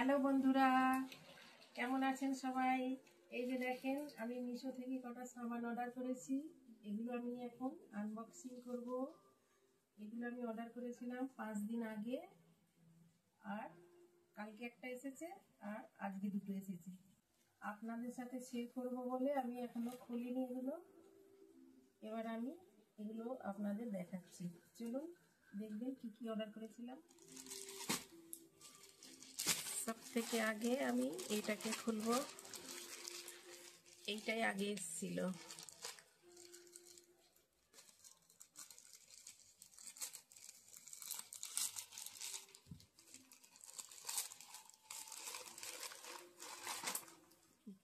Hello বন্ধুরা, কেমন আছেন সবাই? এই যে দেখেন, আমি মিশো থেকে কটা সামান অর্ডার করেছি। এগুলো আমি এখন আনবক্সিং করব। এগুলো আমি অর্ডার করেছিলাম 5 দিন আগে, আর কালকে একটা এসেছে আর আজকে দুটো এসেছে। আপনাদের সাথে শেয়ার করব বলে আমি এখনো খুলিনি এগুলো। এবার আমি এগুলো আপনাদের দেখাচ্ছি। চলুন দেখবেন কি কি অর্ডার করেছিলাম। সব থেকে আগে আমি এইটাকে খুলবো। এইটাই আগে এসেছিল।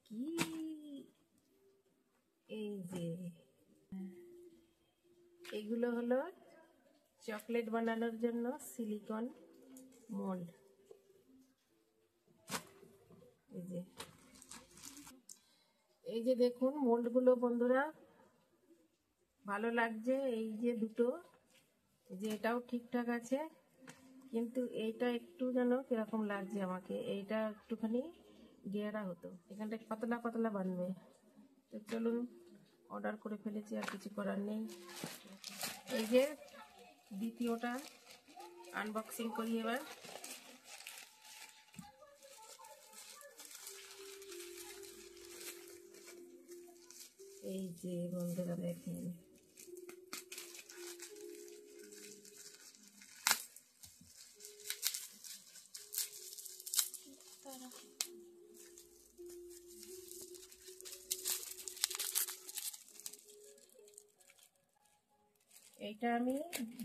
কি এই যে এগুলো হলো চকলেট বানানোর জন্য সিলিকন মোল্ড। এই যে দেখুন মোল্ডগুলো বন্ধুরা, ভালো লাগছে। এই যে দুটো, এই যে এটাও ঠিকঠাক আছে, কিন্তু এইটা একটু যেন কিরকম লাগছে আমাকে। এইটা একটুখানি গেরা হতো, এখানটা পাতলা পাতলা বানবে। তো চলুন, অর্ডার করে ফেলেছি, আর কিছু করার নেই। এই যে দ্বিতীয়টা আনবক্সিং করি এবার। এই যে বন্ধুরা দেখেন, এইটা আমি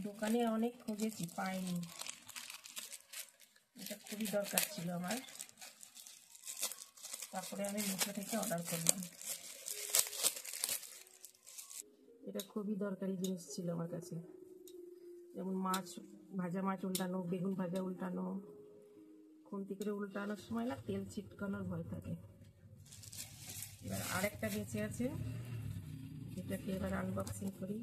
দোকানে অনেক খুঁজেছি, পাইনি। এটা খুবই দরকার ছিল আমার, তারপরে আমি মিশো থেকে অর্ডার করলাম। এটা খুবই দরকারি জিনিস ছিল আমার কাছে, যেমন মাছ ভাজা, মাছ উল্টানো, বেগুন ভাজা উল্টানো, খুন্তি করে উল্টানোর সময় না তেল ছিটকানোর ভয় থাকে। এবার আরেকটা বেঁচে আছে, এটাকে এবার আনবক্সিং করি।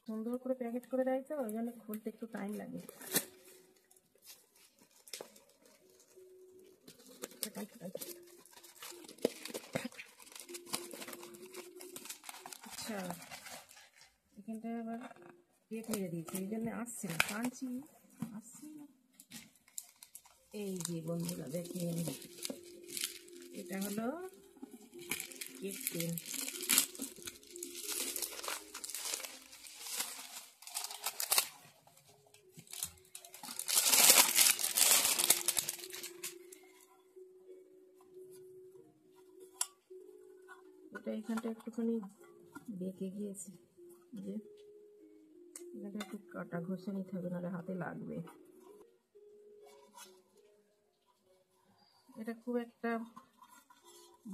সুন্দর করে প্যাকেট করে দেয়, তো ওই জন্য খুলতে একটু টাইম লাগে। আচ্ছা, এখানটায় আবার টেপ মেরে দিয়েছে, এই জন্য আসছে না, টানছি আসছে না। এই যে বন্ধুরা দেখেন, এটা হলো কেক পেন। এটা এখানটা একটুখানি বেঁকে গিয়েছে, যে এখানটা একটু কাটা ঘষে নিতে হবে, নাহলে হাতে লাগবে। এটা খুব একটা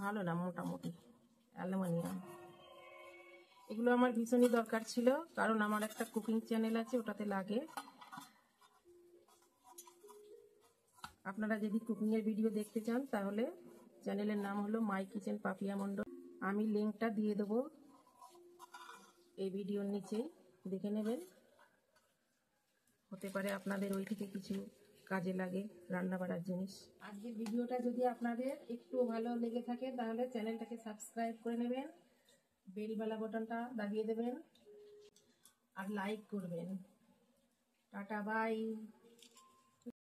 ভালো না, মোটামুটি অ্যালুমিনিয়াম। এগুলো আমার ভীষণই দরকার ছিল, কারণ আমার একটা কুকিং চ্যানেল আছে, ওটাতে লাগে। আপনারা যদি কুকিংয়ের ভিডিও দেখতে চান, তাহলে চ্যানেলের নাম হলো মাই কিচেন পাপিয়া মণ্ডল। আমি লিঙ্কটা দিয়ে দেবো এই ভিডিওর নিচেই, দেখে নেবেন। হতে পারে আপনাদের ওই থেকে কিছু কাজে লাগে, রান্না বাড়ার জিনিস। আজকের ভিডিওটা যদি আপনাদের একটু ভালো লেগে থাকে, তাহলে চ্যানেলটাকে সাবস্ক্রাইব করে নেবেন, বেলবালা বাটনটা দাবিয়ে দেবেন, আর লাইক করবেন। টাটা, বাই।